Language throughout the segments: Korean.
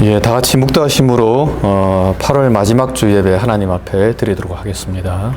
예, 다 같이 묵도하심으로 8월 마지막 주 예배 하나님 앞에 드리도록 하겠습니다.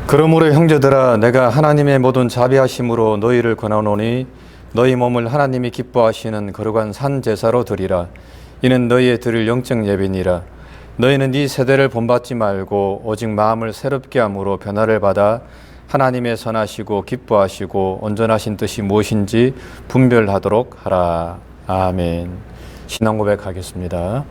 그러므로 형제들아, 내가 하나님의 모든 자비하심으로 너희를 권하노니 너희 몸을 하나님이 기뻐하시는 거룩한 산 제사로 드리라. 이는 너희의 드릴 영적 예배니라. 너희는 이 세대를 본받지 말고 오직 마음을 새롭게 함으로 변화를 받아 하나님의 선하시고 기뻐하시고 온전하신 뜻이 무엇인지 분별하도록 하라. 아멘. 신앙 고백하겠습니다.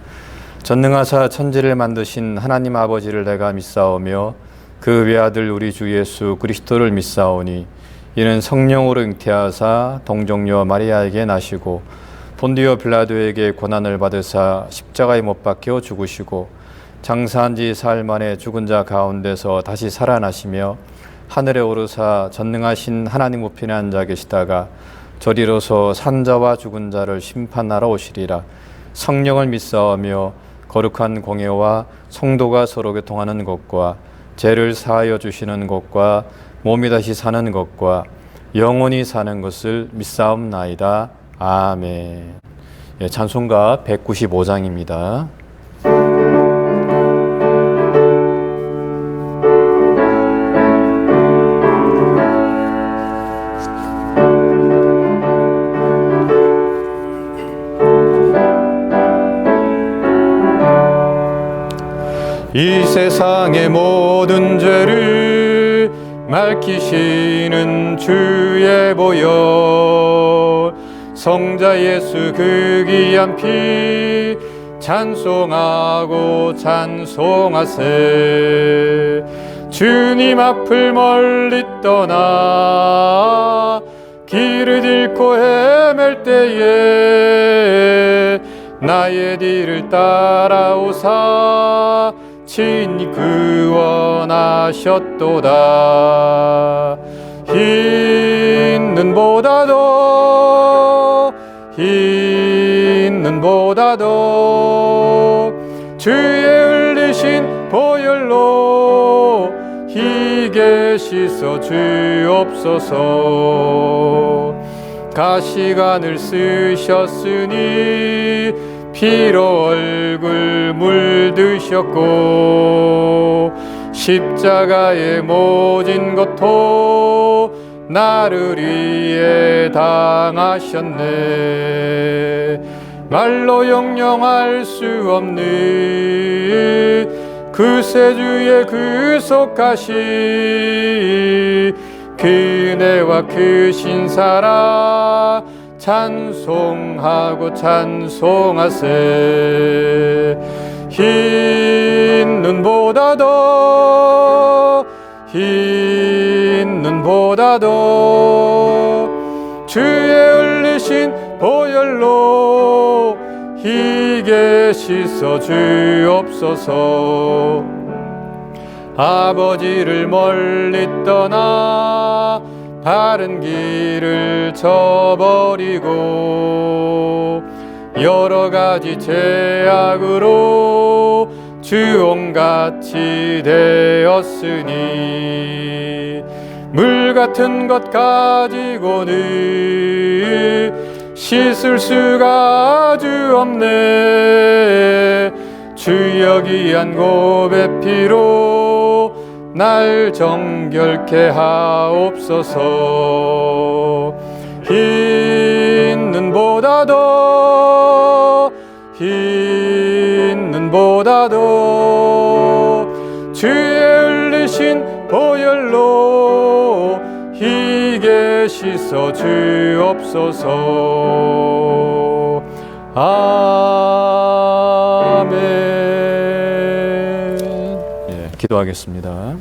전능하사 천지를 만드신 하나님 아버지를 내가 믿사오며 그 외아들 우리 주 예수 그리스도를 믿사오니 이는 성령으로 잉태하사 동정녀 마리아에게 나시고 본디오 빌라도에게 고난을 받으사 십자가에 못 박혀 죽으시고 장사한 지 사흘 만에 죽은 자 가운데서 다시 살아나시며 하늘에 오르사 전능하신 하나님 우편에 앉아 계시다가 저리로서 산자와 죽은 자를 심판하러 오시리라. 성령을 믿사오며 거룩한 공예와 성도가 서로 교통하는 것과 죄를 사하여 주시는 것과 몸이 다시 사는 것과 영원히 사는 것을 믿사옵나이다. 아멘. 예, 찬송가 195장입니다. 이 세상의 모든 죄를 맑히시는 주의 보혈 성자 예수 그 귀한 피 찬송하고 찬송하세. 주님 앞을 멀리 떠나 길을 잃고 헤맬 때에 나의 뒤를 따라오사 친히 구원하셨도다. 흰 눈보다도 주의 흘리신 보혈로 희게 씻어 주옵소서. 가시관을 쓰셨으니 피로 얼굴 물드셨고 십자가의 모진 고통 나를 위해 당하셨네. 말로 영영할 수 없는 그 세주의 그 속하신 그네와 그 신사랑 찬송하고 찬송하세. 흰 눈보다도 주의 흘리신 보혈로 희게 씻어 주옵소서. 아버지를 멀리 떠나 바른 길을 저버리고 여러 가지 죄악으로 주홍같이 되었으니 물 같은 것 가지고는 씻을 수가 아주 없네. 주여 귀한 고백 피로 날 정결케 하옵소서. 흰 눈보다도 주의 흘리신 보혈로 희게 씻어 주옵소서. 아멘. 예, 기도하겠습니다.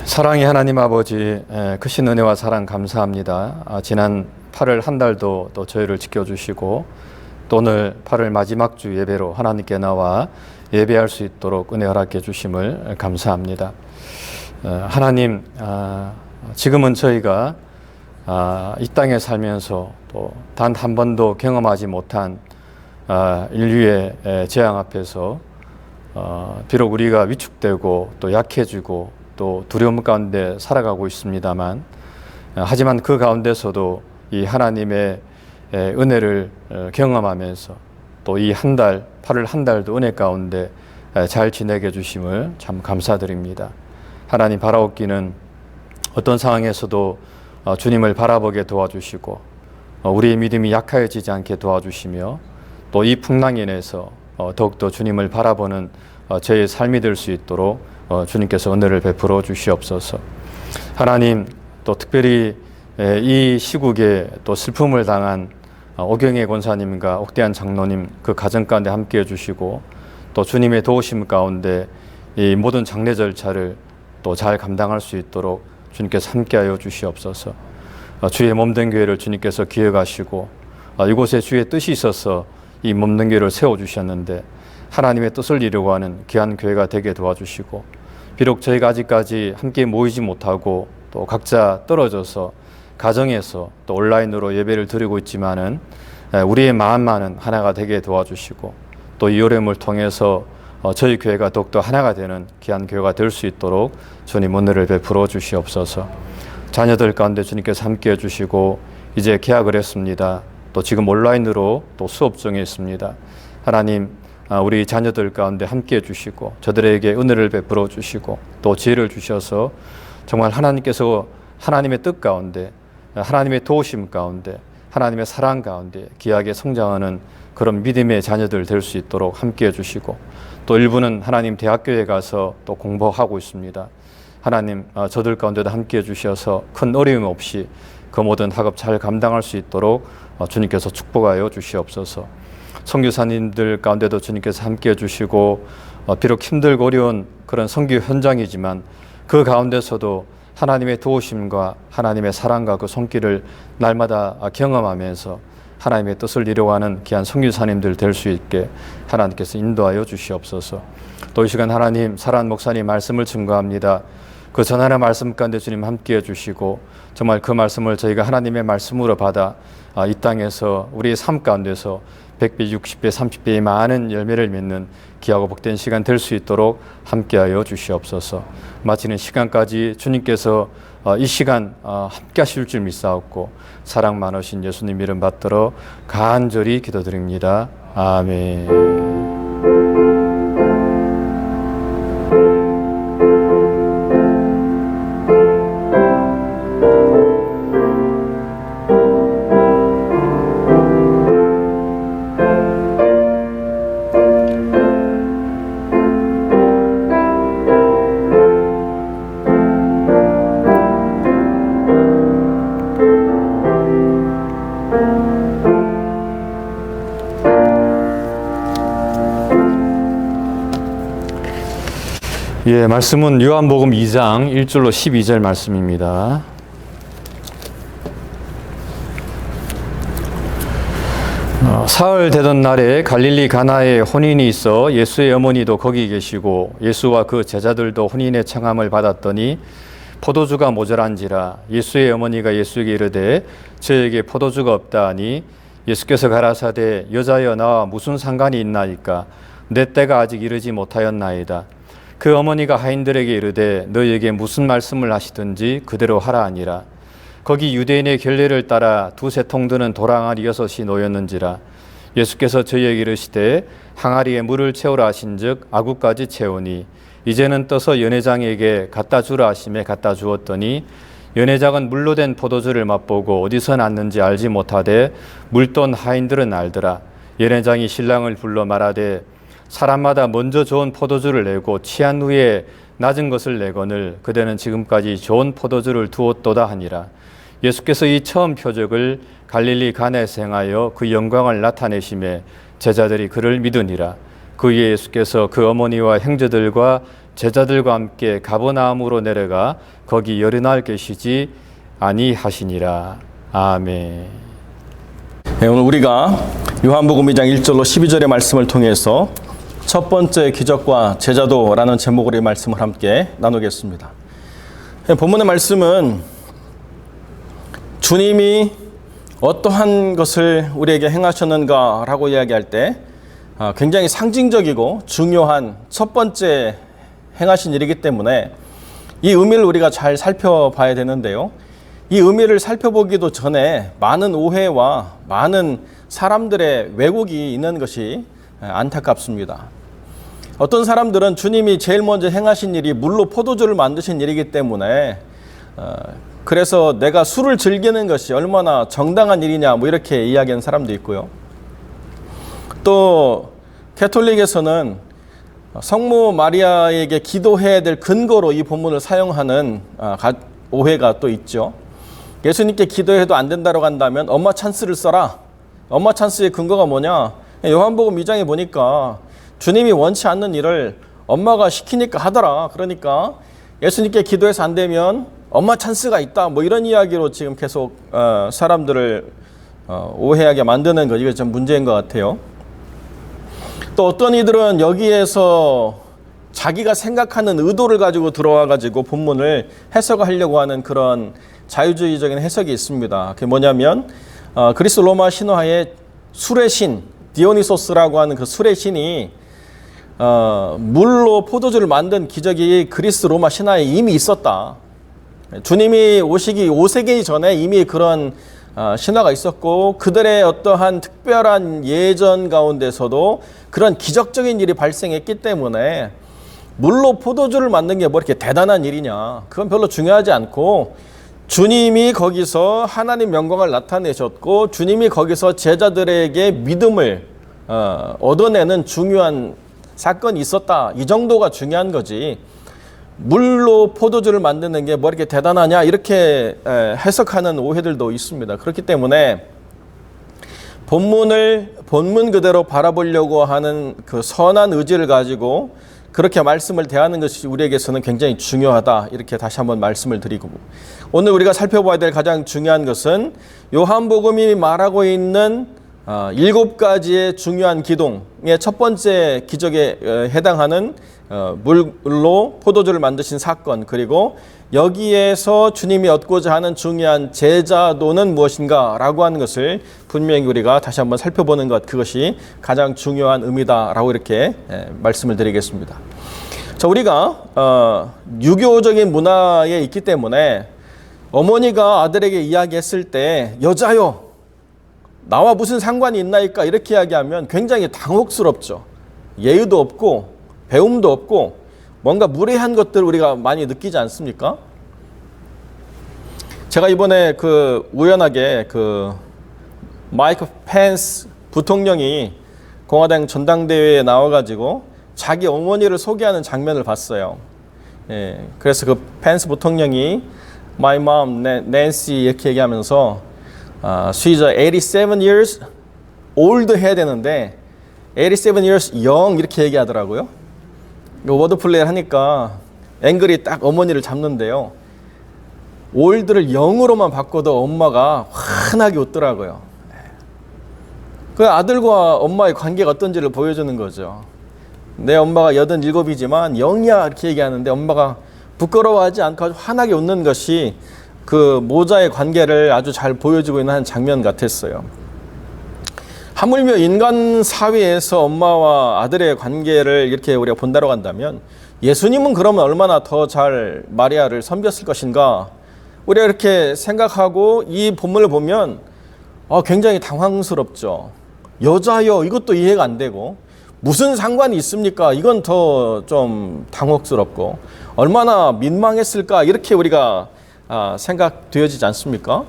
사랑의 하나님 아버지, 크신 은혜와 사랑 감사합니다. 지난 8월 한 달도 또 저희를 지켜주시고 또 오늘 8월 마지막 주 예배로 하나님께 나와 예배할 수 있도록 은혜 허락해 주심을 감사합니다. 하나님, 지금은 저희가 이 땅에 살면서 또 단 한 번도 경험하지 못한 인류의 재앙 앞에서 비록 우리가 위축되고 또 약해지고 또 두려움 가운데 살아가고 있습니다만, 하지만 그 가운데서도 이 하나님의 은혜를 경험하면서 또 이 한 달, 8월 한 달도 은혜 가운데 잘 지내게 해주심을 참 감사드립니다. 하나님, 바라옵기는 어떤 상황에서도 주님을 바라보게 도와주시고 우리의 믿음이 약해지지 않게 도와주시며 또 이 풍랑 인해서 더욱더 주님을 바라보는 저의 삶이 될 수 있도록 주님께서 은혜를 베풀어 주시옵소서. 하나님, 또 특별히 이 시국에 또 슬픔을 당한 오경혜 권사님과 옥대한 장로님 그 가정 가운데 함께해 주시고 또 주님의 도우심 가운데 이 모든 장례 절차를 또 잘 감당할 수 있도록 주님께서 함께하여 주시옵소서. 주의 몸된 교회를 주님께서 기억하시고 이곳에 주의 뜻이 있어서 이 몸된 교회를 세워주셨는데 하나님의 뜻을 이루고 하는 귀한 교회가 되게 도와주시고, 비록 저희가 아직까지 함께 모이지 못하고 또 각자 떨어져서 가정에서 또 온라인으로 예배를 드리고 있지만은 우리의 마음만은 하나가 되게 도와주시고 또 이 어려움을 통해서 저희 교회가 더욱더 하나가 되는 귀한 교회가 될 수 있도록 주님 은혜를 베풀어 주시옵소서. 자녀들 가운데 주님께서 함께 해주시고 이제 개학을 했습니다. 또 지금 온라인으로 또 수업 중에 있습니다. 하나님, 우리 자녀들 가운데 함께 해주시고 저들에게 은혜를 베풀어 주시고 또 지혜를 주셔서 정말 하나님께서 하나님의 뜻 가운데, 하나님의 도우심 가운데, 하나님의 사랑 가운데 귀하게 성장하는 그런 믿음의 자녀들 될 수 있도록 함께 해주시고, 또 일부는 하나님 대학교에 가서 또 공부하고 있습니다. 하나님, 저들 가운데도 함께 해주셔서 큰 어려움 없이 그 모든 학업 잘 감당할 수 있도록 주님께서 축복하여 주시옵소서. 선교사님들 가운데도 주님께서 함께 해주시고 비록 힘들고 어려운 그런 선교 현장이지만 그 가운데서도 하나님의 도우심과 하나님의 사랑과 그 손길을 날마다 경험하면서 하나님의 뜻을 이루어가는 귀한 선교사님들 될 수 있게 하나님께서 인도하여 주시옵소서. 또 이 시간 하나님, 사랑하는 목사님 말씀을 증거합니다. 그 전하는 말씀 가운데 주님 함께해 주시고 정말 그 말씀을 저희가 하나님의 말씀으로 받아 이 땅에서 우리의 삶 가운데서 100배, 60배, 30배의 많은 열매를 맺는 귀하고 복된 시간 될 수 있도록 함께하여 주시옵소서. 마치는 시간까지 주님께서 이 시간 함께 하실 줄 믿사옵고 사랑 많으신 예수님 이름 받들어 간절히 기도드립니다. 아멘. 예, 말씀은 요한복음 2장 1절로 12절 말씀입니다. 사흘 되던 날에 갈릴리 가나에 혼인이 있어 예수의 어머니도 거기 계시고 예수와 그 제자들도 혼인의 청함을 받았더니 포도주가 모자란지라. 예수의 어머니가 예수에게 이르되 저에게 포도주가 없다 하니 예수께서 가라사대 여자여 나와 무슨 상관이 있나이까 내 때가 아직 이르지 못하였나이다. 그 어머니가 하인들에게 이르되 너희에게 무슨 말씀을 하시든지 그대로 하라 하니라. 거기 유대인의 결례를 따라 두세 통 드는 돌항아리 6이 놓였는지라. 예수께서 저희에게 이르시되 항아리에 물을 채우라 하신즉 아구까지 채우니 이제는 떠서 연회장에게 갖다 주라 하심에 갖다 주었더니 연회장은 물로 된 포도주를 맛보고 어디서 났는지 알지 못하되 물돈 하인들은 알더라. 연회장이 신랑을 불러 말하되 사람마다 먼저 좋은 포도주를 내고 취한 후에 낮은 것을 내거늘 그대는 지금까지 좋은 포도주를 두었도다 하니라. 예수께서 이 처음 표적을 갈릴리 가나에서 행하여 그 영광을 나타내심에 제자들이 그를 믿으니라. 그 후에 예수께서 그 어머니와 형제들과 제자들과 함께 가버나움으로 내려가 거기 열흘날 계시지 아니하시니라. 아멘. 네, 오늘 우리가 요한복음 2장 1절로 12절의 말씀을 통해서 첫 번째 기적과 제자도라는 제목으로 이 말씀을 함께 나누겠습니다. 네, 본문의 말씀은 주님이 어떠한 것을 우리에게 행하셨는가라고 이야기할 때 굉장히 상징적이고 중요한 첫 번째 행하신 일이기 때문에 이 의미를 우리가 잘 살펴봐야 되는데요. 이 의미를 살펴보기도 전에 많은 오해와 많은 사람들의 왜곡이 있는 것이 안타깝습니다. 어떤 사람들은 주님이 제일 먼저 행하신 일이 물로 포도주를 만드신 일이기 때문에 그래서 내가 술을 즐기는 것이 얼마나 정당한 일이냐 뭐 이렇게 이야기하는 사람도 있고요. 또 가톨릭에서는 성모 마리아에게 기도해야 될 근거로 이 본문을 사용하는 오해가 또 있죠. 예수님께 기도해도 안 된다고 한다면 엄마 찬스를 써라. 엄마 찬스의 근거가 뭐냐? 요한복음 2장에 보니까 주님이 원치 않는 일을 엄마가 시키니까 하더라. 그러니까 예수님께 기도해서 안 되면 엄마 찬스가 있다. 뭐 이런 이야기로 지금 계속 사람들을 오해하게 만드는 것, 이게 좀 문제인 것 같아요. 또 어떤 이들은 여기에서 자기가 생각하는 의도를 가지고 들어와 가지고 본문을 해석하려고 하는 그런 자유주의적인 해석이 있습니다. 그게 뭐냐면 그리스 로마 신화의 술의 신 디오니소스라고 하는 그 술의 신이 물로 포도주를 만든 기적이 그리스 로마 신화에 이미 있었다. 주님이 오시기 5세기 전에 이미 그런 신화가 있었고 그들의 어떠한 특별한 예전 가운데서도 그런 기적적인 일이 발생했기 때문에 물로 포도주를 만든 게 뭐 이렇게 대단한 일이냐, 그건 별로 중요하지 않고 주님이 거기서 하나님 영광을 나타내셨고 주님이 거기서 제자들에게 믿음을 얻어내는 중요한 사건이 있었다, 이 정도가 중요한 거지 물로 포도주를 만드는 게 뭐 이렇게 대단하냐 이렇게 해석하는 오해들도 있습니다. 그렇기 때문에 본문 그대로 바라보려고 하는 그 선한 의지를 가지고 그렇게 말씀을 대하는 것이 우리에게서는 굉장히 중요하다, 이렇게 다시 한번 말씀을 드리고, 오늘 우리가 살펴봐야 될 가장 중요한 것은 요한복음이 말하고 있는 7가지의 중요한 기동의 첫 번째 기적에 해당하는 물로 포도주를 만드신 사건, 그리고 여기에서 주님이 얻고자 하는 중요한 제자도는 무엇인가 라고 하는 것을 분명히 우리가 다시 한번 살펴보는 것, 그것이 가장 중요한 의미다라고 이렇게 말씀을 드리겠습니다. 자, 우리가 유교적인 문화에 있기 때문에 어머니가 아들에게 이야기했을 때 여자요 나와 무슨 상관이 있나이까 이렇게 이야기하면 굉장히 당혹스럽죠. 예의도 없고 배움도 없고 뭔가 무례한 것들을 우리가 많이 느끼지 않습니까? 제가 이번에 우연하게 마이크 펜스 부통령이 공화당 전당대회에 나와가지고 자기 어머니를 소개하는 장면을 봤어요. 예, 그래서 그 펜스 부통령이 My mom, Nancy 이렇게 얘기하면서 she's 87 years old 해야 되는데 87 years young 이렇게 얘기하더라고요. 워드 플레이를 하니까 앵글이 딱 어머니를 잡는데요. 올드를 0으로만 바꿔도 엄마가 환하게 웃더라고요. 그 아들과 엄마의 관계가 어떤지를 보여주는 거죠. 내 엄마가 87이지만 0이야 이렇게 얘기하는데 엄마가 부끄러워하지 않고 아주 환하게 웃는 것이 그 모자의 관계를 아주 잘 보여주고 있는 한 장면 같았어요. 하물며 인간 사회에서 엄마와 아들의 관계를 이렇게 우리가 본다고 한다면 예수님은 그러면 얼마나 더 잘 마리아를 섬겼을 것인가, 우리가 이렇게 생각하고 이 본문을 보면 굉장히 당황스럽죠. 여자여, 이것도 이해가 안 되고 무슨 상관이 있습니까? 이건 더 좀 당혹스럽고 얼마나 민망했을까, 이렇게 우리가 생각되어지지 않습니까?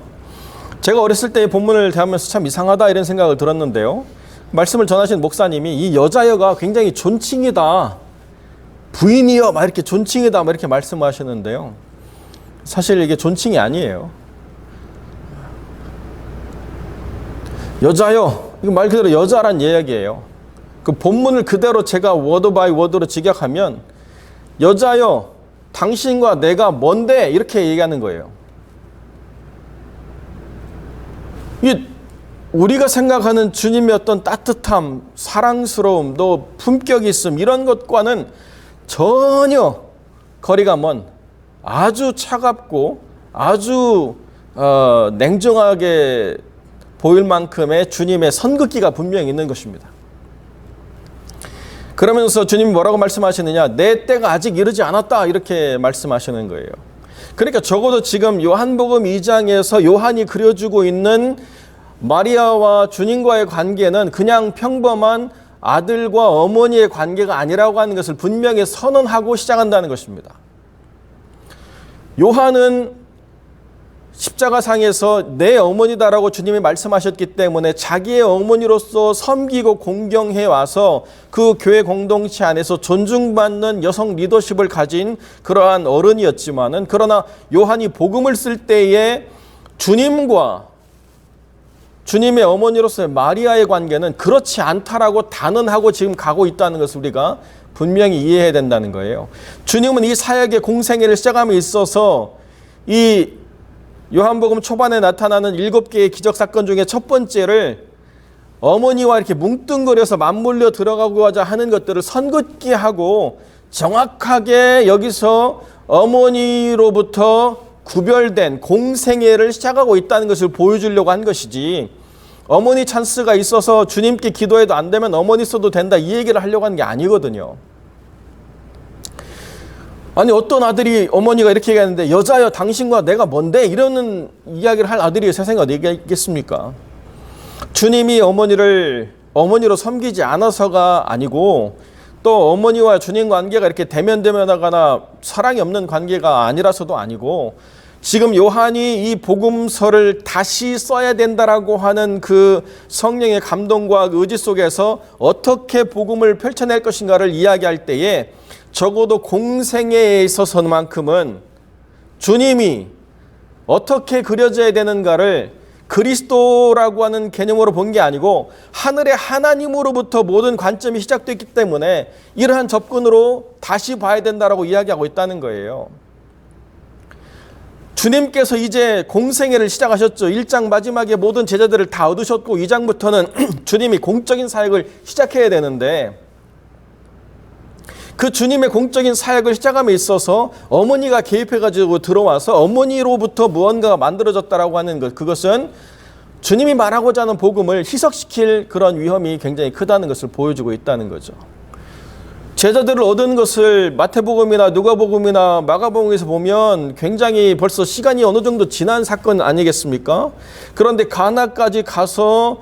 제가 어렸을 때 본문을 대하면서 참 이상하다 이런 생각을 들었는데요. 말씀을 전하신 목사님이 이 여자여가 굉장히 존칭이다, 부인이여 막 이렇게 존칭이다 막 이렇게 말씀하시는데요. 사실 이게 존칭이 아니에요. 여자여, 이거 말 그대로 여자란 이야기예요. 그 본문을 그대로 제가 워드 바이 워드로 직역하면 여자여 당신과 내가 뭔데? 이렇게 얘기하는 거예요. 이 우리가 생각하는 주님의 어떤 따뜻함, 사랑스러움, 또 품격이 있음 이런 것과는 전혀 거리가 먼 아주 차갑고 아주 냉정하게 보일 만큼의 주님의 선긋기가 분명히 있는 것입니다. 그러면서 주님이 뭐라고 말씀하시느냐? 내 때가 아직 이르지 않았다 이렇게 말씀하시는 거예요. 그러니까 적어도 지금 요한복음 2장에서 요한이 그려주고 있는 마리아와 주님과의 관계는 그냥 평범한 아들과 어머니의 관계가 아니라고 하는 것을 분명히 선언하고 시작한다는 것입니다. 요한은 십자가상에서 내 어머니다라고 주님이 말씀하셨기 때문에 자기의 어머니로서 섬기고 공경해 와서 그 교회 공동체 안에서 존중받는 여성 리더십을 가진 그러한 어른이었지만은, 그러나 요한이 복음을 쓸 때에 주님과 주님의 어머니로서의 마리아의 관계는 그렇지 않다라고 단언하고 지금 가고 있다는 것을 우리가 분명히 이해해야 된다는 거예요. 주님은 이 사역의 공생애를 시작함에 있어서 이 요한복음 초반에 나타나는 7개의 기적사건 중에 첫 번째를 어머니와 이렇게 뭉뚱거려서 맞물려 들어가고자 하는 것들을 선긋게 하고 정확하게 여기서 어머니로부터 구별된 공생애를 시작하고 있다는 것을 보여주려고 한 것이지, 어머니 찬스가 있어서 주님께 기도해도 안 되면 어머니 써도 된다 이 얘기를 하려고 하는 게 아니거든요. 아니 어떤 아들이 어머니가 이렇게 얘기하는데 여자여 당신과 내가 뭔데? 이러는 이야기를 할 아들이 세상에 어디 있겠습니까? 주님이 어머니를 어머니로 섬기지 않아서가 아니고, 또 어머니와 주님 관계가 이렇게 대면대면하거나 사랑이 없는 관계가 아니라서도 아니고, 지금 요한이 이 복음서를 다시 써야 된다라고 하는 그 성령의 감동과 의지 속에서 어떻게 복음을 펼쳐낼 것인가를 이야기할 때에 적어도 공생애에 있어서만큼은 주님이 어떻게 그려져야 되는가를 그리스도라고 하는 개념으로 본 게 아니고 하늘의 하나님으로부터 모든 관점이 시작됐기 때문에 이러한 접근으로 다시 봐야 된다라고 이야기하고 있다는 거예요. 주님께서 이제 공생애를 시작하셨죠. 1장 마지막에 모든 제자들을 다 얻으셨고 2장부터는 주님이 공적인 사역을 시작해야 되는데, 그 주님의 공적인 사역을 시작함에 있어서 어머니가 개입해가지고 들어와서 어머니로부터 무언가가 만들어졌다라고 하는 것, 그것은 주님이 말하고자 하는 복음을 희석시킬 그런 위험이 굉장히 크다는 것을 보여주고 있다는 거죠. 제자들을 얻은 것을 마태복음이나 누가복음이나 마가복음에서 보면 굉장히 벌써 시간이 어느 정도 지난 사건 아니겠습니까? 그런데 가나까지 가서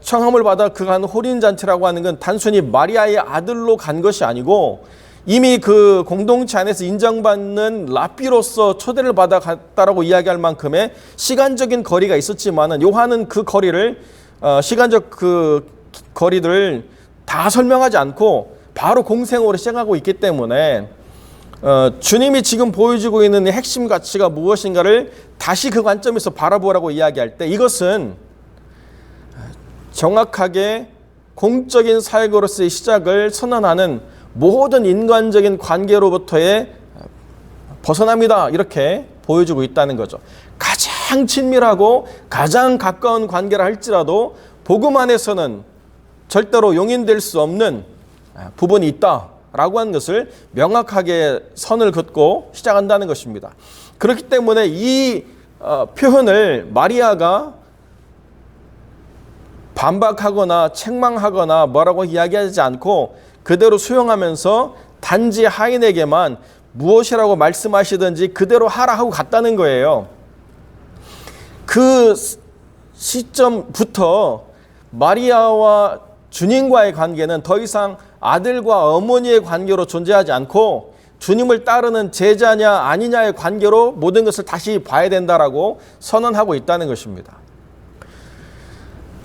청함을 받아 그간 호린잔치라고 하는 건 단순히 마리아의 아들로 간 것이 아니고 이미 그 공동체 안에서 인정받는 랍비로서 초대를 받아 갔다라고 이야기할 만큼의 시간적인 거리가 있었지만은, 요한은 그 거리를 시간적 그 거리들을 다 설명하지 않고 바로 공생으로 시작하고 있기 때문에 주님이 지금 보여주고 있는 핵심 가치가 무엇인가를 다시 그 관점에서 바라보라고 이야기할 때, 이것은 정확하게 공적인 사역으로서의 시작을 선언하는 모든 인간적인 관계로부터의 벗어납니다. 이렇게 보여주고 있다는 거죠. 가장 친밀하고 가장 가까운 관계라 할지라도 복음 안에서는 절대로 용인될 수 없는 부분이 있다라고 하는 것을 명확하게 선을 긋고 시작한다는 것입니다. 그렇기 때문에 이 표현을 마리아가 반박하거나 책망하거나 뭐라고 이야기하지 않고 그대로 수용하면서 단지 하인에게만 무엇이라고 말씀하시든지 그대로 하라 하고 갔다는 거예요. 그 시점부터 마리아와 주님과의 관계는 더 이상 아들과 어머니의 관계로 존재하지 않고 주님을 따르는 제자냐 아니냐의 관계로 모든 것을 다시 봐야 된다라고 선언하고 있다는 것입니다.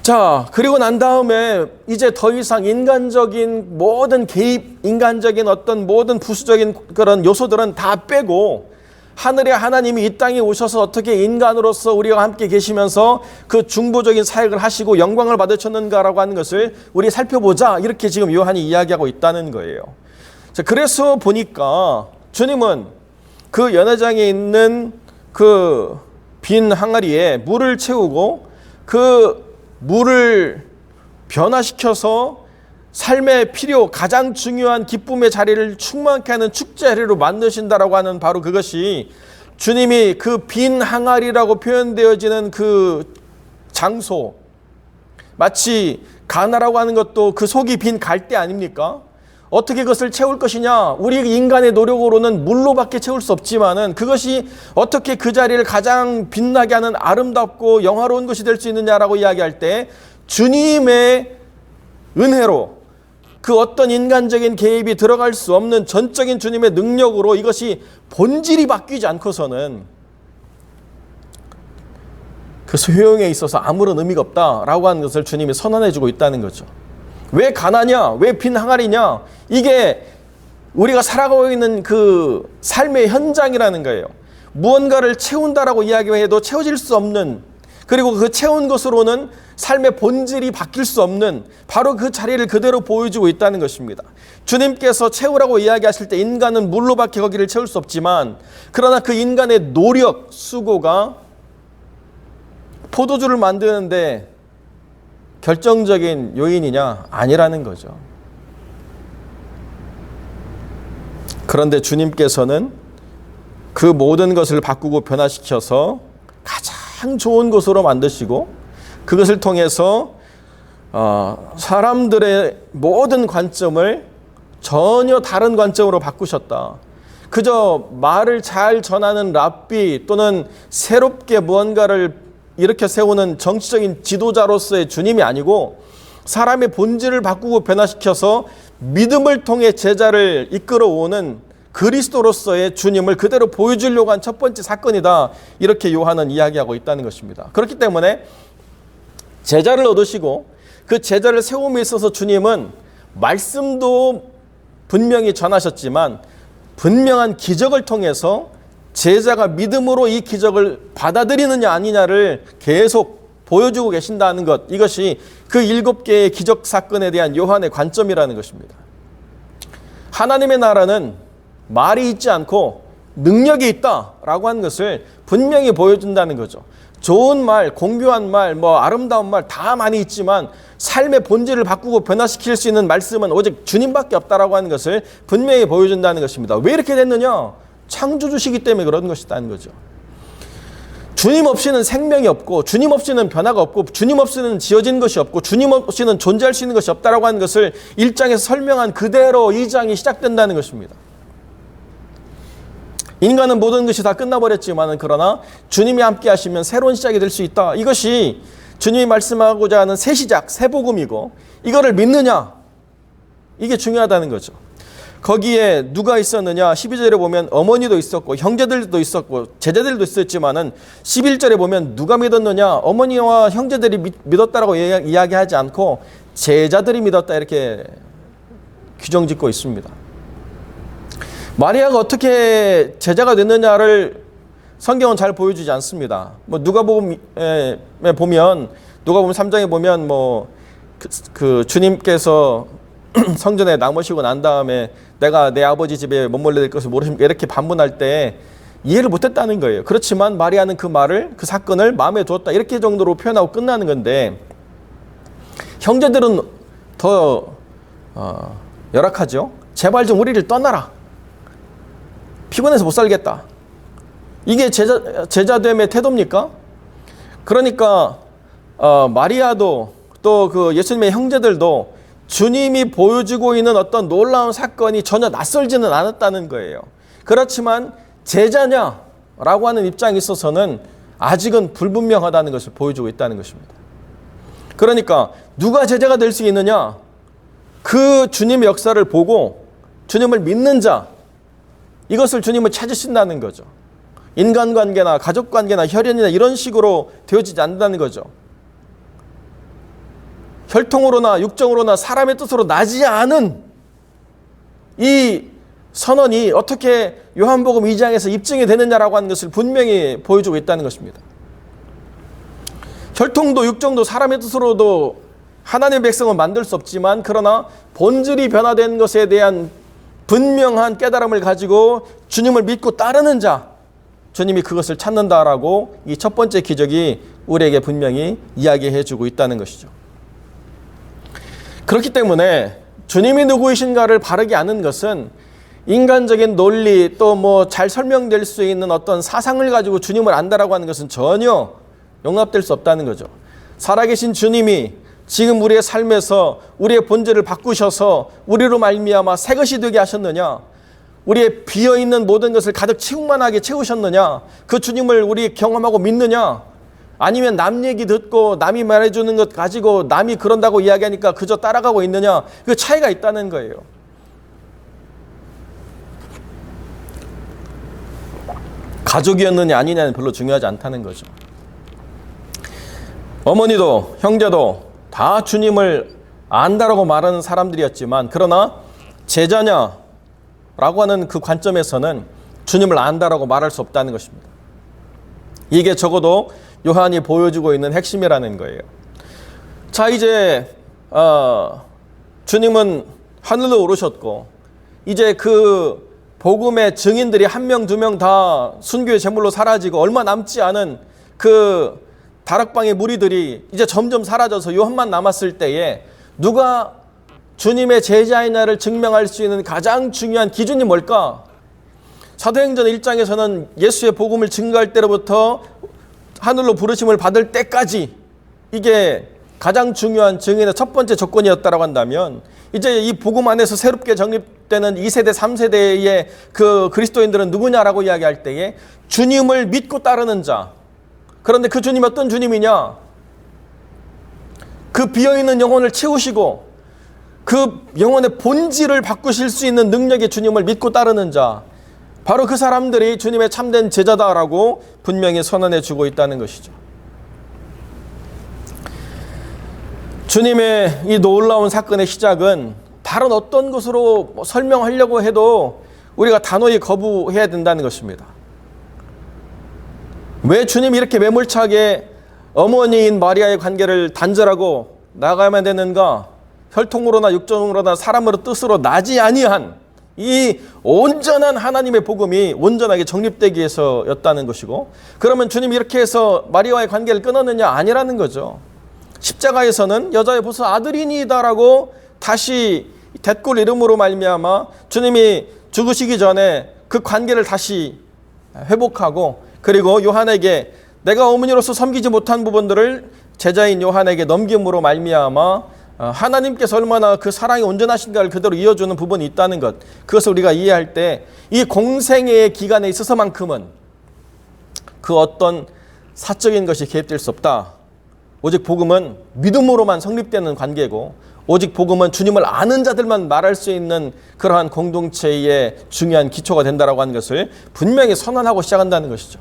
자, 그리고 난 다음에 이제 더 이상 인간적인 모든 개입, 인간적인 어떤 모든 부수적인 그런 요소들은 다 빼고 하늘의 하나님이 이 땅에 오셔서 어떻게 인간으로서 우리와 함께 계시면서 그 중보적인 사역을 하시고 영광을 받으셨는가라고 하는 것을 우리 살펴보자. 이렇게 지금 요한이 이야기하고 있다는 거예요. 자, 그래서 보니까 주님은 그 연회장에 있는 그 빈 항아리에 물을 채우고 그 물을 변화시켜서 삶의 필요, 가장 중요한 기쁨의 자리를 충만케 하는 축제 자리로 만드신다라고 하는 바로 그것이 주님이 그 빈 항아리라고 표현되어지는 그 장소, 마치 가나라고 하는 것도 그 속이 빈 갈대 아닙니까? 어떻게 그것을 채울 것이냐? 우리 인간의 노력으로는 물로밖에 채울 수 없지만은 그것이 어떻게 그 자리를 가장 빛나게 하는 아름답고 영화로운 것이 될 수 있느냐라고 이야기할 때 주님의 은혜로 그 어떤 인간적인 개입이 들어갈 수 없는 전적인 주님의 능력으로 이것이 본질이 바뀌지 않고서는 그 효용에 있어서 아무런 의미가 없다라고 하는 것을 주님이 선언해 주고 있다는 거죠. 왜 가나냐? 왜 빈 항아리냐? 이게 우리가 살아가고 있는 그 삶의 현장이라는 거예요. 무언가를 채운다라고 이야기해도 채워질 수 없는, 그리고 그 채운 것으로는 삶의 본질이 바뀔 수 없는 바로 그 자리를 그대로 보여주고 있다는 것입니다. 주님께서 채우라고 이야기하실 때 인간은 물로밖에 거기를 채울 수 없지만, 그러나 그 인간의 노력, 수고가 포도주를 만드는데 결정적인 요인이냐? 아니라는 거죠. 그런데 주님께서는 그 모든 것을 바꾸고 변화시켜서 가장 좋은 것으로 만드시고 그것을 통해서 사람들의 모든 관점을 전혀 다른 관점으로 바꾸셨다. 그저 말을 잘 전하는 랍비 또는 새롭게 무언가를 일으켜 세우는 정치적인 지도자로서의 주님이 아니고 사람의 본질을 바꾸고 변화시켜서 믿음을 통해 제자를 이끌어오는 그리스도로서의 주님을 그대로 보여주려고 한 첫 번째 사건이다. 이렇게 요한은 이야기하고 있다는 것입니다. 그렇기 때문에 제자를 얻으시고 그 제자를 세움에 있어서 주님은 말씀도 분명히 전하셨지만 분명한 기적을 통해서 제자가 믿음으로 이 기적을 받아들이느냐 아니냐를 계속 보여주고 계신다는 것, 이것이 그 7개의 기적 사건에 대한 요한의 관점이라는 것입니다. 하나님의 나라는 말이 있지 않고 능력이 있다라고 하는 것을 분명히 보여준다는 거죠. 좋은 말, 공교한 말, 아름다운 말 다 많이 있지만 삶의 본질을 바꾸고 변화시킬 수 있는 말씀은 오직 주님밖에 없다라고 하는 것을 분명히 보여준다는 것입니다. 왜 이렇게 됐느냐? 창조주시기 때문에 그런 것이라는 거죠. 주님 없이는 생명이 없고 주님 없이는 변화가 없고 주님 없이는 지어진 것이 없고 주님 없이는 존재할 수 있는 것이 없다라고 하는 것을 1장에서 설명한 그대로 2장이 시작된다는 것입니다. 인간은 모든 것이 다 끝나버렸지만 그러나 주님이 함께 하시면 새로운 시작이 될 수 있다. 이것이 주님이 말씀하고자 하는 새 시작, 새 복음이고 이거를 믿느냐? 이게 중요하다는 거죠. 거기에 누가 있었느냐? 12절에 보면 어머니도 있었고 형제들도 있었고 제자들도 있었지만은 11절에 보면 누가 믿었느냐? 어머니와 형제들이 믿었다라고 이야기하지 않고 제자들이 믿었다 이렇게 규정 짓고 있습니다. 마리아가 어떻게 제자가 됐느냐를 성경은 잘 보여주지 않습니다. 누가복음에 보면 누가복음 3장에 보면 그 주님께서 성전에 남으시고 난 다음에 내가 내 아버지 집에 머물러 될 것을 모르십니까? 이렇게 반문할 때 이해를 못했다는 거예요. 그렇지만 마리아는 그 말을, 그 사건을 마음에 두었다 이렇게 정도로 표현하고 끝나는 건데, 형제들은 더 열악하죠. 제발 좀 우리를 떠나라. 피곤해서 못 살겠다. 이게 제자됨의 태도입니까? 그러니까 마리아도 또 그 예수님의 형제들도 주님이 보여주고 있는 어떤 놀라운 사건이 전혀 낯설지는 않았다는 거예요. 그렇지만 제자냐라고 하는 입장에 있어서는 아직은 불분명하다는 것을 보여주고 있다는 것입니다. 그러니까 누가 제자가 될 수 있느냐? 그 주님의 역사를 보고 주님을 믿는 자, 이것을 주님을 찾으신다는 거죠. 인간관계나 가족관계나 혈연이나 이런 식으로 되어지지 않는다는 거죠. 혈통으로나 육정으로나 사람의 뜻으로 나지 않은 이 선언이 어떻게 요한복음 2장에서 입증이 되느냐라고 하는 것을 분명히 보여주고 있다는 것입니다. 혈통도 육정도 사람의 뜻으로도 하나님의 백성을 만들 수 없지만 그러나 본질이 변화된 것에 대한 분명한 깨달음을 가지고 주님을 믿고 따르는 자, 주님이 그것을 찾는다라고 이 첫 번째 기적이 우리에게 분명히 이야기해 주고 있다는 것이죠. 그렇기 때문에 주님이 누구이신가를 바르게 아는 것은 인간적인 논리 또 뭐 잘 설명될 수 있는 어떤 사상을 가지고 주님을 안다라고 하는 것은 전혀 용납될 수 없다는 거죠. 살아계신 주님이 지금 우리의 삶에서 우리의 본질을 바꾸셔서 우리로 말미암아 새 것이 되게 하셨느냐, 우리의 비어있는 모든 것을 가득 충만하게 채우셨느냐, 그 주님을 우리 경험하고 믿느냐, 아니면 남 얘기 듣고 남이 말해주는 것 가지고 남이 그런다고 이야기하니까 그저 따라가고 있느냐, 그 차이가 있다는 거예요. 가족이었느냐 아니냐는 별로 중요하지 않다는 거죠. 어머니도 형제도 다 주님을 안다라고 말하는 사람들이었지만, 그러나 제자냐라고 하는 그 관점에서는 주님을 안다라고 말할 수 없다는 것입니다. 이게 적어도 요한이 보여주고 있는 핵심이라는 거예요. 자, 이제 주님은 하늘로 오르셨고, 이제 그 복음의 증인들이 1명, 2명 다 순교의 제물로 사라지고 얼마 남지 않은 그 다락방의 무리들이 이제 점점 사라져서 요한만 남았을 때에 누가 주님의 제자이냐를 증명할 수 있는 가장 중요한 기준이 뭘까? 사도행전 1장에서는 예수의 복음을 증거할 때로부터 하늘로 부르심을 받을 때까지 이게 가장 중요한 증인의 첫 번째 조건이었다고 한다면, 이제 이 복음 안에서 새롭게 정립되는 2세대, 3세대의 그 그리스도인들은 누구냐라고 이야기할 때에 주님을 믿고 따르는 자. 그런데 그 주님이 어떤 주님이냐? 그 비어있는 영혼을 채우시고 그 영혼의 본질을 바꾸실 수 있는 능력의 주님을 믿고 따르는 자, 바로 그 사람들이 주님의 참된 제자다라고 분명히 선언해 주고 있다는 것이죠. 주님의 이 놀라운 사건의 시작은 다른 어떤 것으로 설명하려고 해도 우리가 단호히 거부해야 된다는 것입니다. 왜 주님이 이렇게 매몰차게 어머니인 마리아의 관계를 단절하고 나가야만 되는가? 혈통으로나 육정으로나 사람으로 뜻으로 나지 아니한 이 온전한 하나님의 복음이 온전하게 정립되기 위해서였다는 것이고, 그러면 주님이 이렇게 해서 마리아와의 관계를 끊었느냐? 아니라는 거죠. 십자가에서는 여자의 보소 아들이니이다라고 다시 댓글 이름으로 말미암아 주님이 죽으시기 전에 그 관계를 다시 회복하고, 그리고 요한에게 내가 어머니로서 섬기지 못한 부분들을 제자인 요한에게 넘김으로 말미암아 하나님께서 얼마나 그 사랑이 온전하신가를 그대로 이어주는 부분이 있다는 것, 그것을 우리가 이해할 때 이 공생애의 기간에 있어서만큼은 그 어떤 사적인 것이 개입될 수 없다. 오직 복음은 믿음으로만 성립되는 관계고, 오직 복음은 주님을 아는 자들만 말할 수 있는 그러한 공동체의 중요한 기초가 된다라고 하는 것을 분명히 선언하고 시작한다는 것이죠.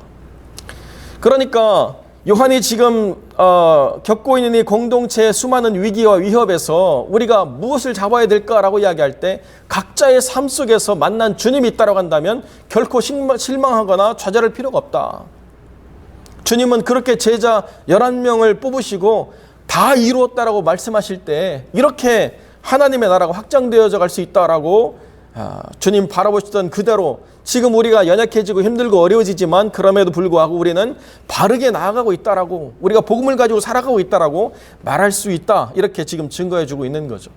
그러니까 요한이 지금 겪고 있는 이 공동체의 수많은 위기와 위협에서 우리가 무엇을 잡아야 될까라고 이야기할 때 각자의 삶 속에서 만난 주님이 있다고 한다면 결코 실망하거나 좌절할 필요가 없다. 주님은 그렇게 제자 11명을 뽑으시고 다 이루었다라고 말씀하실 때 이렇게 하나님의 나라가 확장되어져 갈 수 있다라고 주님 바라보시던 그대로 지금 우리가 연약해지고 힘들고 어려워지지만 그럼에도 불구하고 우리는 바르게 나아가고 있다라고, 우리가 복음을 가지고 살아가고 있다라고 말할 수 있다, 이렇게 지금 증거해주고 있는 거죠.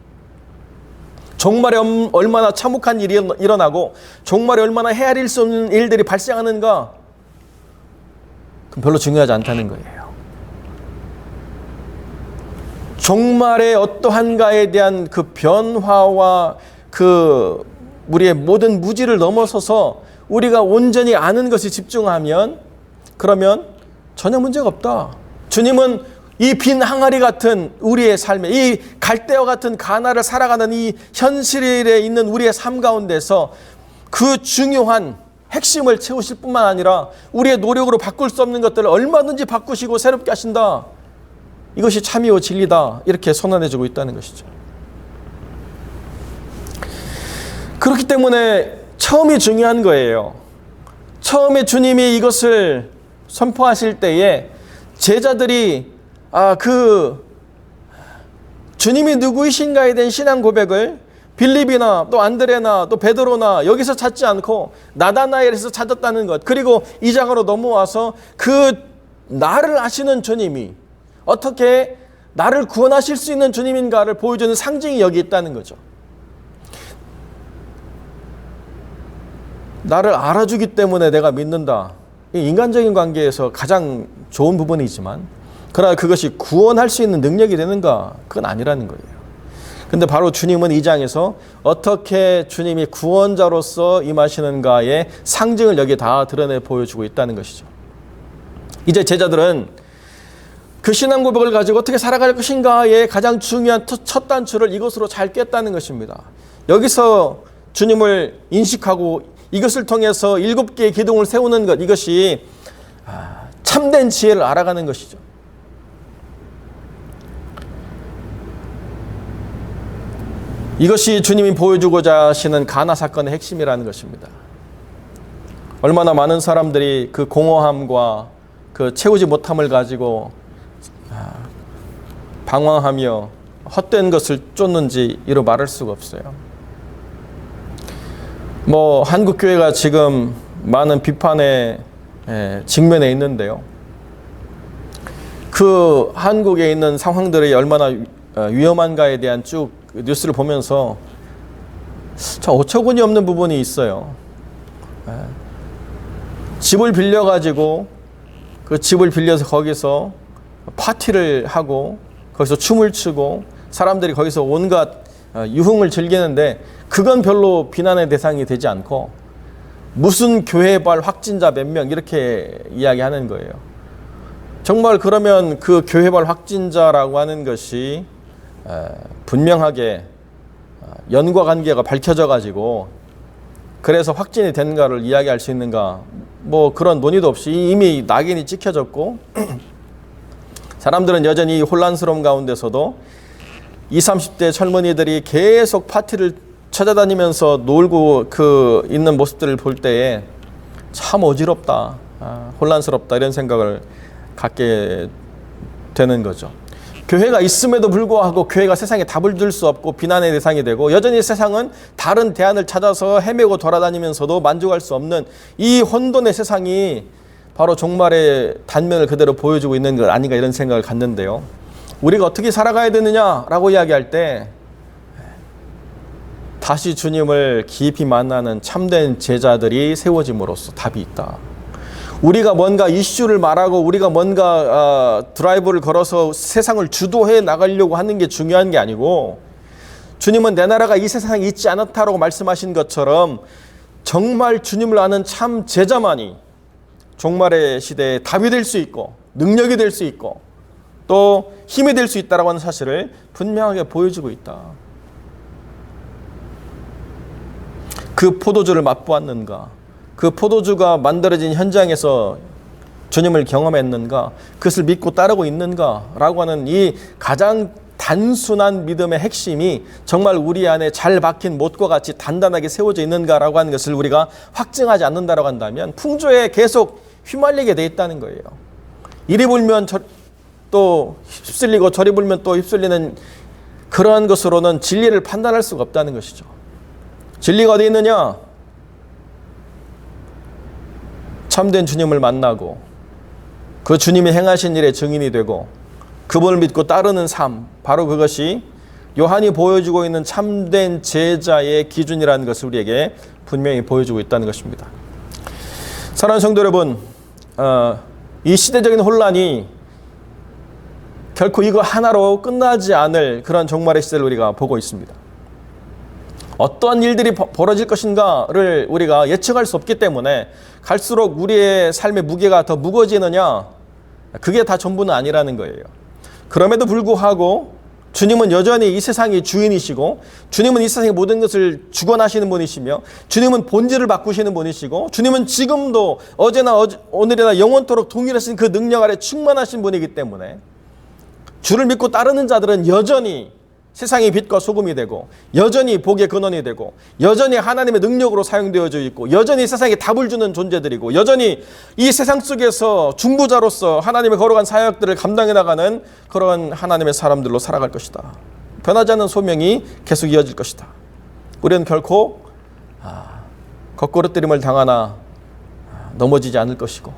종말에 얼마나 참혹한 일이 일어나고 종말에 얼마나 헤아릴 수 없는 일들이 발생하는가, 그건 별로 중요하지 않다는 거예요. 종말의 어떠한가에 대한 그 변화와 그 우리의 모든 무지를 넘어서서 우리가 온전히 아는 것에 집중하면, 그러면 전혀 문제가 없다. 주님은 이 빈 항아리 같은 우리의 삶에, 이 갈대와 같은 가나를 살아가는 이 현실에 있는 우리의 삶 가운데서 그 중요한 핵심을 채우실 뿐만 아니라 우리의 노력으로 바꿀 수 없는 것들을 얼마든지 바꾸시고 새롭게 하신다. 이것이 참이요 진리다. 이렇게 선언해주고 있다는 것이죠. 그렇기 때문에 처음이 중요한 거예요. 처음에 주님이 이것을 선포하실 때에 제자들이 그 주님이 누구이신가에 대한 신앙 고백을 빌립이나 또 안드레나 또 베드로나 여기서 찾지 않고 나다나엘에서 찾았다는 것. 그리고 2장으로 넘어와서 그 나를 아시는 주님이 어떻게 나를 구원하실 수 있는 주님인가를 보여주는 상징이 여기 있다는 거죠. 나를 알아주기 때문에 내가 믿는다. 인간적인 관계에서 가장 좋은 부분이지만 그러나 그것이 구원할 수 있는 능력이 되는가? 그건 아니라는 거예요. 근데 바로 주님은 이 장에서 어떻게 주님이 구원자로서 임하시는가의 상징을 여기 다 드러내 보여주고 있다는 것이죠. 이제 제자들은 그 신앙 고백을 가지고 어떻게 살아갈 것인가의 가장 중요한 첫 단추를 이것으로 잘 꿰었다는 것입니다. 여기서 주님을 인식하고 이것을 통해서 7개의 기둥을 세우는 것, 이것이 참된 지혜를 알아가는 것이죠. 이것이 주님이 보여주고자 하시는 가나 사건의 핵심이라는 것입니다. 얼마나 많은 사람들이 그 공허함과 그 채우지 못함을 가지고 방황하며 헛된 것을 쫓는지 이루 말할 수가 없어요. 한국 교회가 지금 많은 비판에 직면해 있는데요. 그 한국에 있는 상황들이 얼마나 위험한가에 대한 쭉 뉴스를 보면서 참 어처구니 없는 부분이 있어요. 집을 빌려가지고 그 집을 빌려서 거기서 파티를 하고 거기서 춤을 추고 사람들이 거기서 온갖 유흥을 즐기는데 그건 별로 비난의 대상이 되지 않고 무슨 교회발 확진자 몇 명 이렇게 이야기하는 거예요. 정말 그러면 그 교회발 확진자라고 하는 것이 분명하게 연과 관계가 밝혀져 가지고 그래서 확진이 된가를 이야기할 수 있는가, 그런 논의도 없이 이미 낙인이 찍혀졌고 사람들은 여전히 혼란스러운 가운데서도 20, 30대 젊은이들이 계속 파티를 찾아다니면서 놀고 있는 모습들을 볼 때에 참 어지럽다, 혼란스럽다 이런 생각을 갖게 되는 거죠. 교회가 있음에도 불구하고 교회가 세상에 답을 줄 수 없고 비난의 대상이 되고 여전히 세상은 다른 대안을 찾아서 헤매고 돌아다니면서도 만족할 수 없는 이 혼돈의 세상이 바로 종말의 단면을 그대로 보여주고 있는 것 아닌가 이런 생각을 갖는데요. 우리가 어떻게 살아가야 되느냐라고 이야기할 때 다시 주님을 깊이 만나는 참된 제자들이 세워짐으로써 답이 있다. 우리가 뭔가 이슈를 말하고 우리가 뭔가 드라이브를 걸어서 세상을 주도해 나가려고 하는 게 중요한 게 아니고 주님은 내 나라가 이 세상에 있지 않았다라고 말씀하신 것처럼 정말 주님을 아는 참 제자만이 종말의 시대에 답이 될 수 있고 능력이 될 수 있고 또 힘이 될 수 있다라고 하는 사실을 분명하게 보여주고 있다. 그 포도주를 맛보았는가? 그 포도주가 만들어진 현장에서 주님을 경험했는가? 그것을 믿고 따르고 있는가? 라고 하는 이 가장 단순한 믿음의 핵심이 정말 우리 안에 잘 박힌 못과 같이 단단하게 세워져 있는가라고 하는 것을 우리가 확증하지 않는다라고 한다면 풍조에 계속 휘말리게 돼 있다는 거예요. 이리 불면 또 휩쓸리고 저리 불면 또 휩쓸리는 그러한 것으로는 진리를 판단할 수가 없다는 것이죠. 진리가 어디 있느냐? 참된 주님을 만나고 그 주님이 행하신 일의 증인이 되고 그분을 믿고 따르는 삶, 바로 그것이 요한이 보여주고 있는 참된 제자의 기준이라는 것을 우리에게 분명히 보여주고 있다는 것입니다. 사랑하는 성도 여러분, 이 시대적인 혼란이 결코 이거 하나로 끝나지 않을 그런 종말의 시대를 우리가 보고 있습니다. 어떠한 일들이 벌어질 것인가를 우리가 예측할 수 없기 때문에 갈수록 우리의 삶의 무게가 더 무거워지느냐, 그게 다 전부는 아니라는 거예요. 그럼에도 불구하고 주님은 여전히 이 세상의 주인이시고 주님은 이 세상의 모든 것을 주관하시는 분이시며 주님은 본질을 바꾸시는 분이시고 주님은 지금도 어제나 오늘이나 영원토록 동일하신 그 능력 아래 충만하신 분이기 때문에 주를 믿고 따르는 자들은 여전히 세상의 빛과 소금이 되고 여전히 복의 근원이 되고 여전히 하나님의 능력으로 사용되어져 있고 여전히 세상에 답을 주는 존재들이고 여전히 이 세상 속에서 중보자로서 하나님의 거룩한 사역들을 감당해 나가는 그런 하나님의 사람들로 살아갈 것이다. 변하지 않는 소명이 계속 이어질 것이다. 우리는 결코 거꾸러뜨림을 당하나 넘어지지 않을 것이고,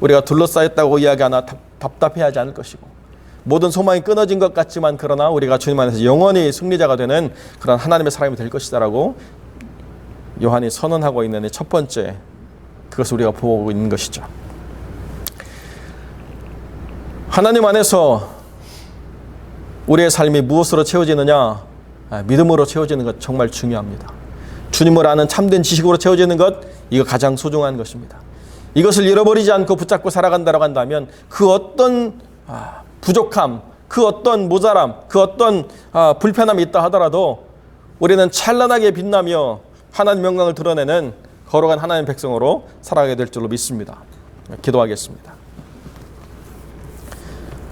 우리가 둘러싸였다고 이야기하나 답답해하지 않을 것이고, 모든 소망이 끊어진 것 같지만 그러나 우리가 주님 안에서 영원히 승리자가 되는 그런 하나님의 사람이 될 것이다라고 요한이 선언하고 있는 첫 번째, 그것을 우리가 보고 있는 것이죠. 하나님 안에서 우리의 삶이 무엇으로 채워지느냐? 믿음으로 채워지는 것 정말 중요합니다. 주님을 아는 참된 지식으로 채워지는 것, 이거 가장 소중한 것입니다. 이것을 잃어버리지 않고 붙잡고 살아간다고 한다면 그 어떤 부족함, 그 어떤 모자람, 그 어떤 불편함이 있다 하더라도 우리는 찬란하게 빛나며 하나님의 영광을 드러내는 거룩한 하나님의 백성으로 살아가게 될 줄로 믿습니다. 기도하겠습니다.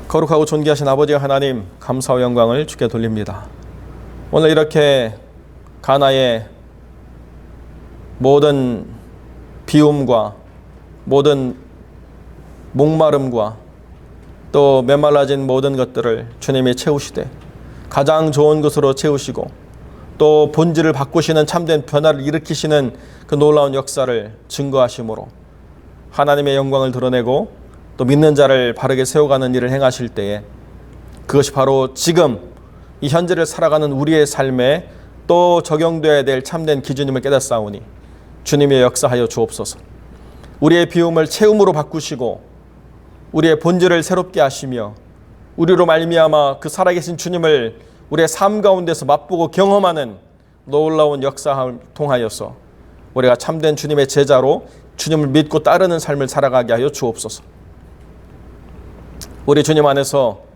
거룩하고 존귀하신 아버지 하나님, 감사와 영광을 주께 돌립니다. 오늘 이렇게 가나의 모든 비움과 모든 목마름과 또 메말라진 모든 것들을 주님이 채우시되 가장 좋은 것으로 채우시고 또 본질을 바꾸시는 참된 변화를 일으키시는 그 놀라운 역사를 증거하심으로 하나님의 영광을 드러내고 또 믿는 자를 바르게 세워가는 일을 행하실 때에 그것이 바로 지금 이 현재를 살아가는 우리의 삶에 또 적용되어야 될 참된 기준임을 깨닫사오니 주님의 역사하여 주옵소서. 우리의 비움을 채움으로 바꾸시고 우리의 본질을 새롭게 하시며 우리로 말미암아 그 살아계신 주님을 우리의 삶 가운데서 맛보고 경험하는 놀라운 역사를 통하여서 우리가 참된 주님의 제자로 주님을 믿고 따르는 삶을 살아가게 하여 주옵소서. 우리 주님 안에서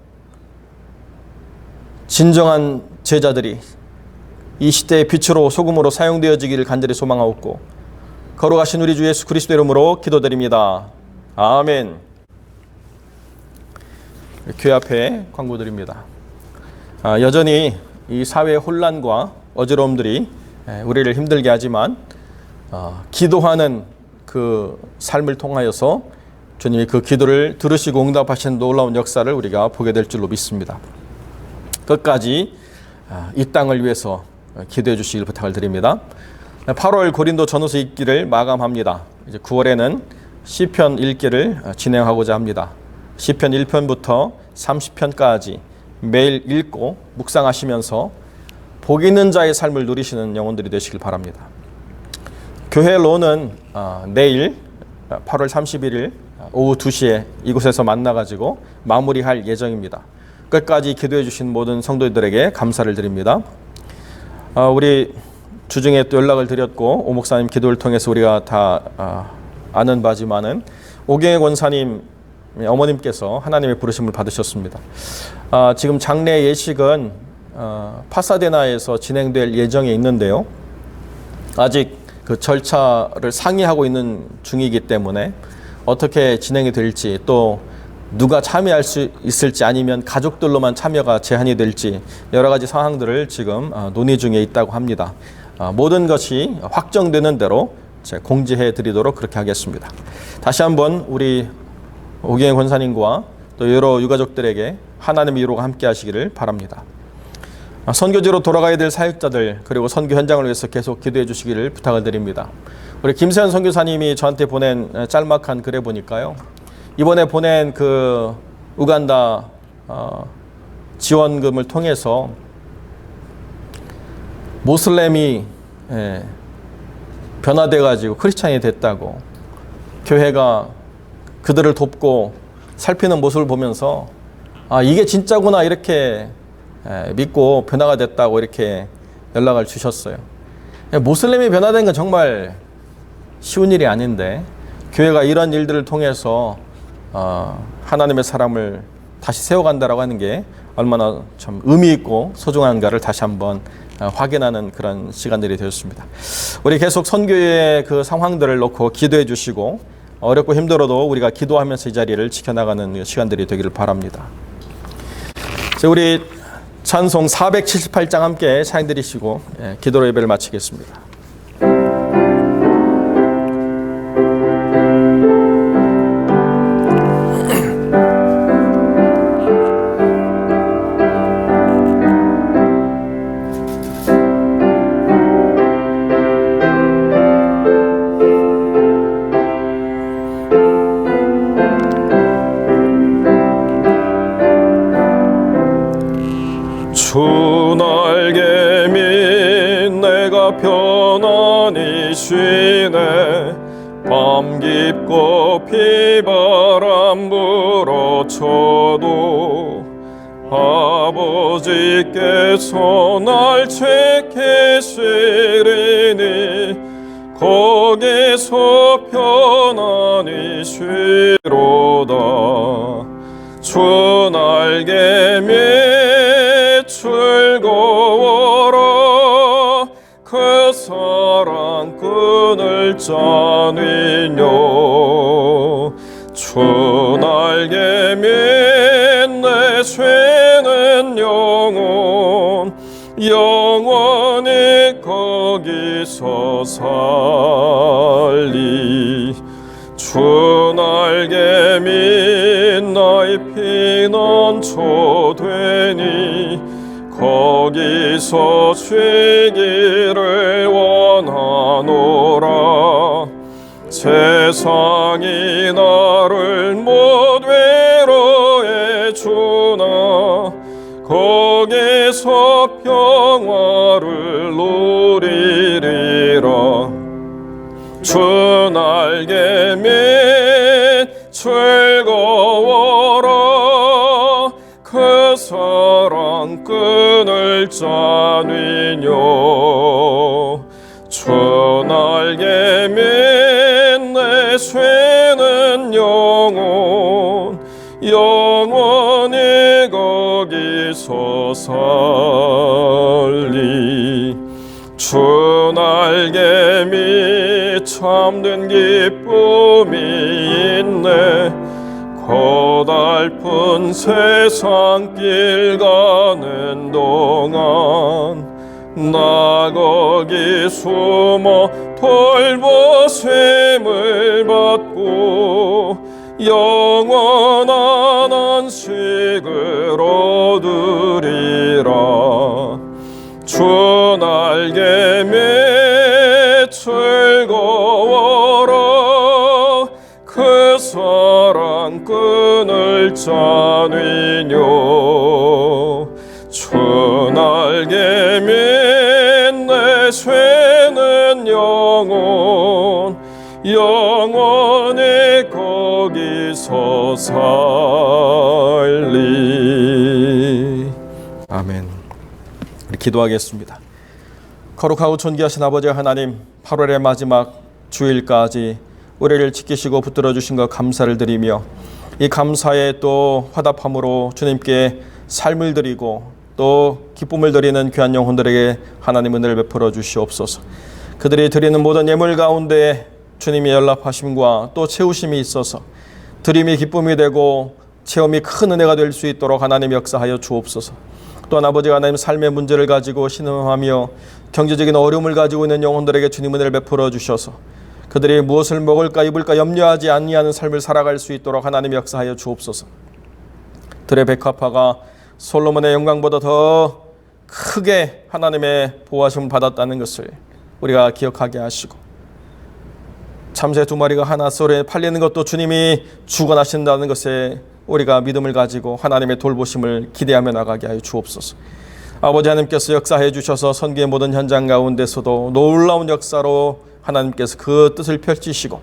진정한 제자들이 이 시대의 빛으로 소금으로 사용되어지기를 간절히 소망하옵고 거룩하신 우리 주 예수 그리스도 이름으로 기도드립니다. 아멘. 교회 앞에 광고드립니다. 여전히 이 사회의 혼란과 어지러움들이 우리를 힘들게 하지만 기도하는 그 삶을 통하여서 주님이 그 기도를 들으시고 응답하신 놀라운 역사를 우리가 보게 될 줄로 믿습니다. 끝까지 이 땅을 위해서 기도해 주시길 부탁을 드립니다. 8월 고린도 전후서 읽기를 마감합니다. 이제 9월에는 시편 읽기를 진행하고자 합니다. 시편 1편부터 30편까지 매일 읽고 묵상하시면서 복 있는 자의 삶을 누리시는 영혼들이 되시길 바랍니다. 교회로는 내일 8월 31일 오후 2시에 이곳에서 만나가지고 마무리할 예정입니다. 끝까지 기도해 주신 모든 성도들에게 감사를 드립니다. 우리 주중에 또 연락을 드렸고 오 목사님 기도를 통해서 우리가 다 아는 바지만은 오경혜 권사님 어머님께서 하나님의 부르심을 받으셨습니다. 지금 장례 예식은 파사데나에서 진행될 예정에 있는데요. 아직 그 절차를 상의하고 있는 중이기 때문에 어떻게 진행이 될지 또 누가 참여할 수 있을지 아니면 가족들로만 참여가 제한이 될지 여러 가지 상황들을 지금 논의 중에 있다고 합니다. 모든 것이 확정되는 대로 제가 공지해 드리도록 그렇게 하겠습니다. 다시 한번 우리 오경혜 권사님과 또 여러 유가족들에게 하나님의 위로가 함께 하시기를 바랍니다. 선교지로 돌아가야 될 사역자들 그리고 선교 현장을 위해서 계속 기도해 주시기를 부탁을 드립니다. 우리 김세현 선교사님이 저한테 보낸 짤막한 글에 보니까요. 이번에 보낸 그 우간다 지원금을 통해서 모슬렘이 변화돼가지고 크리스찬이 됐다고 교회가 그들을 돕고 살피는 모습을 보면서 이게 진짜구나 이렇게 믿고 변화가 됐다고 이렇게 연락을 주셨어요. 모슬렘이 변화된 건 정말 쉬운 일이 아닌데 교회가 이런 일들을 통해서 하나님의 사람을 다시 세워간다라고 하는 게 얼마나 참 의미 있고 소중한가를 다시 한번 확인하는 그런 시간들이 되었습니다. 우리 계속 선교의 그 상황들을 놓고 기도해 주시고 어렵고 힘들어도 우리가 기도하면서 이 자리를 지켜나가는 시간들이 되기를 바랍니다. 우리 찬송 478장 함께 찬양 드리시고 기도로 예배를 마치겠습니다. 주 날개 밑 내가 편안히 쉬네. 밤 깊고 비바람 불어쳐도 아버지께서 날 지키시리니 거기서 편안히 쉬로다. 주 날개 밑 즐거워라. 그 사랑 끈을 짜니뇨. 주 날개 밑 내 죄는 영원 영원히 거기서 살리. 주 날개 밑 나의 피난처 되니 거기서 쉬기를 원하노라. 세상이 나를 못 외로해 주나 거기서 평화를 누리리라. 주 날개 밑 즐거워라. 그 사랑 끈을 짜니뇨. 주 날개 밑 내 죄는 영원 영원히 거기서 살리. 주 날개 밑 참된 기쁨이 있네. 고달픈 세상 길 가는 동안 나 거기 숨어 돌보심을 받고 영원한 안식을 얻으리라. 주 날개 밑 즐거워라. 그 사랑 끈을 짜니뇨. 주 날개 밑 내 죄는 영원 영원히 거기서 살리. 아멘. 우리 기도하겠습니다. 거룩하고 존귀하신 아버지 하나님, 8월의 마지막 주일까지 우리를 지키시고 붙들어 주신 것 감사를 드리며 이 감사에 또 화답함으로 주님께 삶을 드리고 또 기쁨을 드리는 귀한 영혼들에게 하나님 은혜를 베풀어 주시옵소서. 그들이 드리는 모든 예물 가운데 주님의 연락하심과 또 채우심이 있어서 드림이 기쁨이 되고 체험이 큰 은혜가 될 수 있도록 하나님 역사하여 주옵소서. 또한 아버지 하나님 삶의 문제를 가지고 신음하며 경제적인 어려움을 가지고 있는 영혼들에게 주님 은혜를 베풀어 주셔서 그들이 무엇을 먹을까 입을까 염려하지 아니하는 삶을 살아갈 수 있도록 하나님 역사하여 주옵소서. 들의 백합화가 솔로몬의 영광보다 더 크게 하나님의 보호하심을 받았다는 것을 우리가 기억하게 하시고 참새 2마리가 하나 썰에 팔리는 것도 주님이 주관하신다는 것에 우리가 믿음을 가지고 하나님의 돌보심을 기대하며 나가게 하여 주옵소서. 아버지 하나님께서 역사해 주셔서 선교의 모든 현장 가운데서도 놀라운 역사로 하나님께서 그 뜻을 펼치시고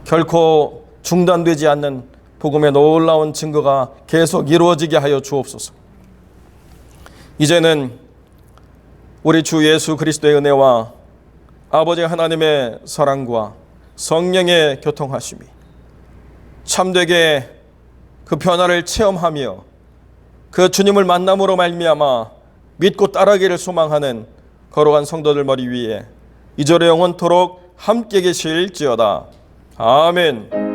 결코 중단되지 않는 복음의 놀라운 증거가 계속 이루어지게 하여 주옵소서. 이제는 우리 주 예수 그리스도의 은혜와 아버지 하나님의 사랑과 성령의 교통하심이 참되게 그 변화를 체험하며 그 주님을 만남으로 말미암아 믿고 따르기를 소망하는 거룩한 성도들 머리 위에 이절의 영원토록 함께 계실지어다. 아멘.